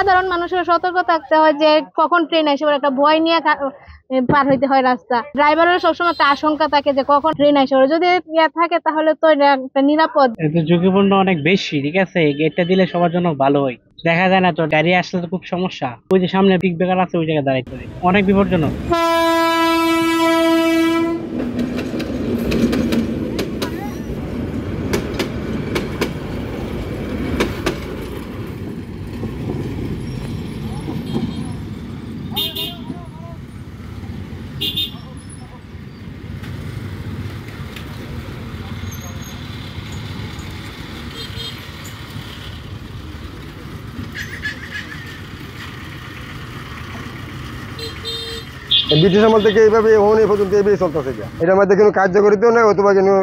সাধারণ মানুষের সতর্ক থাকতে হয় যে কখন ট্রেন আসবে, একটা ভয় নিয়ে পার হইতে হয় রাস্তা। ড্রাইভারের সবসময় একটা আশঙ্কা থাকে যে কখন ট্রেন আসবে, যদি থাকে তাহলে তো এটা একটা নিরাপদ। এটা ঝুঁকিপূর্ণ অনেক বেশি, ঠিক আছে, গেটটা দিলে সবার জন্য ভালো হয়। দেখা যায় না তো, গাড়ি আসলে তো খুব সমস্যা। ওই যে সামনে পিক ব্রেকার আছে, ওই জায়গায় দাঁড়াইতে হয়, অনেক বিপজ্জনক। ব্রিটিশ আমল থেকে এইভাবে এখন এই পর্যন্ত এইভাবে চলতেছে। এটার মধ্যে কোনো কার্যকরিতাও নাই, অথবা কোনো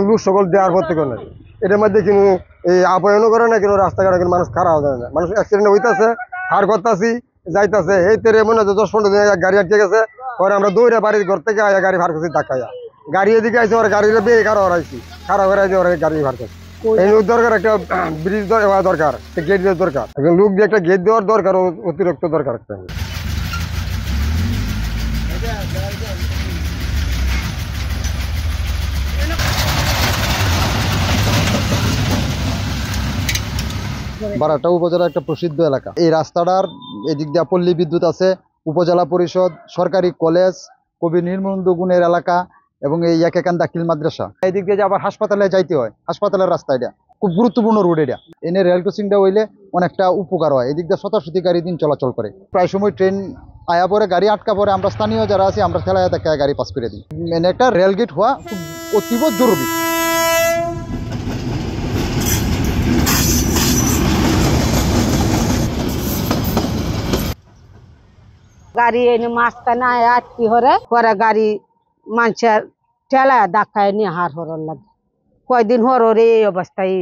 লোক সকল দেওয়ার পর থেকে নাই। এটার মধ্যে কোনো এই আপ্যায়নও করে না, কোনো রাস্তাঘাটে কোনো মানুষ খারাপ যায় না। মানুষ অ্যাক্সিডেন্ট হইতেছে, হার করতেছি, যাইতেছে, এই তেরে মনে হয় 10-15 দিন গাড়ি আটকে গেছে। পরে আমরা দৌড়ে বাড়ির ঘর থেকে আয়া গাড়ি ভার করছি ধাক্কাইয়া। গাড়ি এদিকে আইসে, ওরা গাড়ির বেয়ে খারাপ হরাইছি, খারাপ করে আইসে ওরা গাড়ি ভার করছে। এই দরকার একটা ব্রিজ দেওয়া দরকার, গেট দেওয়ার দরকার, লোক দিয়ে একটা গেট দেওয়ার দরকার, অতিরিক্ত দরকার একটা। বারাটা উপজেলা একটা প্রসিদ্ধ এলাকা। এই রাস্তাটার এদিক দিয়ে পল্লী বিদ্যুৎ আছে, উপজেলা পরিষদ, সরকারি কলেজ, কবি নির্মলেন্দু গুণের এলাকা এবং এই একেকান দাখিল মাদ্রাসা। এই দিক দিয়ে যে আবার হাসপাতালে যাইতে হয়, হাসপাতালের রাস্তা এটা খুব গুরুত্বপূর্ণ রোড। এটা এনে রেল ক্রসিংটা হইলে অনেকটা উপকার হয়। এদিক দিয়ে শতাশতি গাড়ি দিন চলাচল করে। প্রায় সময় ট্রেন আয়া পরে, গাড়ি আটকা পরে, আমরা স্থানীয় যারা আছি আমরা ঠেলায় তাকে গাড়ি পাস করে দিই। মানে একটা রেলগেট হওয়া খুব অতীব জরুরি। গাড়ি এনে মাঝখানে আটকি হরে পরে গাড়ি মানুষের ঠেলায় ধাক্কায় নিয়ে হার হরর লাগে। কয়দিন হরর এই অবস্থায়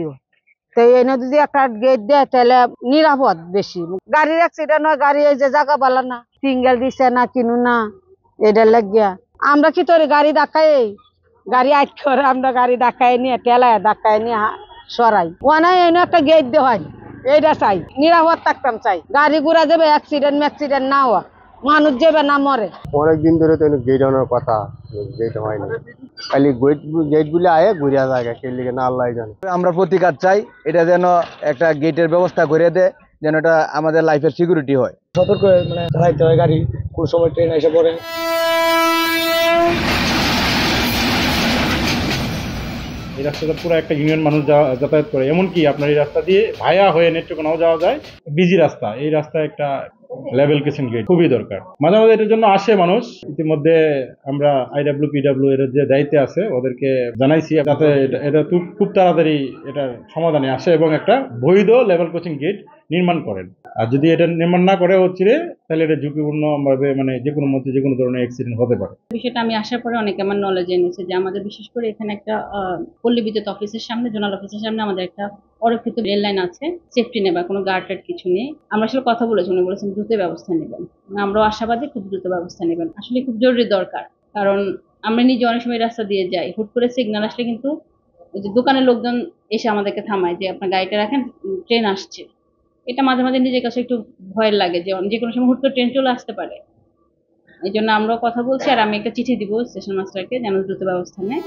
তো এনে যদি একটা গেট দেয় তাহলে নিরাপদ বেশি। গাড়ির অ্যাক্সিডেন্ট হয়, গাড়ি এই যে জায়গা বালা না, সিঙ্গেল দিছে না কিনু না, এটা লাগিয়া আমরা কি তোর গাড়ি ধাক্কাই, গাড়ি আটকে হরে আমরা গাড়ি ধাক্কায় নিয়ে ঠেলায় ধাক্কায় নিয়ে সরাই। ওনা এনে একটা গেট দেওয়া হয়, এইটা চাই, নিরাপদ থাকতাম চাই, গাড়ি ঘোড়া যাবে, অ্যাক্সিডেন্ট না হওয়া, মানুষ যাবে না মরে। অনেকদিন ধরে তো গেট আনার কথা, গেট হয়নি। খালি গেট গুলি আয়ে ঘুরিয়া জায়গা কে লিগে না আল্লাহ জানে। আমরা প্রতিকার চাই, এটা যেন একটা গেটের ব্যবস্থা করে দেয়, যেন এটা আমাদের লাইফের সিকিউরিটি হয়। সতর্ক মানে চালাইতে হয় গাড়ি, কোন সময় ট্রেন এসে পড়ে। এই রাস্তাটা পুরো একটা ইউনিয়ন মানুষ যাতায়াত করে, এমনকি আপনার এই রাস্তা দিয়ে ভায়া হয়ে নেত্রকোনাও যাওয়া যায়। বিজি রাস্তা, এই রাস্তায় একটা লেভেল ক্রসিং গেট খুবই দরকার। মাঝে মাঝে এটার জন্য আসে মানুষ। ইতিমধ্যে আমরা IWPW এর যে দায়িত্বে আছে ওদেরকে জানাইছি, যাতে এটা খুব তাড়াতাড়ি এটার সমাধানে আসে এবং একটা বৈধ লেভেল ক্রসিং গেট নির্মাণ করেন। আর যদি এটা নির্মাণ না করে হচ্ছে তাহলে এটা ঝুঁকিপূর্ণ ভাবে মানে যে কোনো মধ্যে যে কোনো ধরনের অ্যাক্সিডেন্ট হতে পারে। বিষয়টা আমি আসার পরে অনেকে আমার নলেজে এনেছে যে আমাদের বিশেষ করে এখানে একটা পল্লী বিদ্যুৎ অফিসের সামনে, জোনাল অফিসের সামনে আমাদের একটা অরক্ষিত রেল লাইন আছে। সেফটি নেই বা কোনো গার্ড টার্ড কিছু নেই। আমরা আসলে কথা বলেছি, উনি বলেছেন দ্রুত ব্যবস্থা নেবেন। আমরাও আশাবাদী খুব দ্রুত ব্যবস্থা নেবেন, আসলে খুব জরুরি দরকার। কারণ আমরা নিজে অনেক সময় রাস্তা দিয়ে যাই, হুট করে সিগন্যাল আসলে কিন্তু ওই যে দোকানের লোকজন এসে আমাদেরকে থামায় যে আপনার গাড়িটা রাখেন, ট্রেন আসছে। এটা মাঝে মাঝে নিজের কাছে একটু ভয়ের লাগে যে কোনো সময় হুট করে ট্রেন চলে আসতে পারে। এই জন্য আমরাও কথা বলছি, আর আমি একটা চিঠি দিব স্টেশন মাস্টারকে যেন দ্রুত ব্যবস্থা নেয়।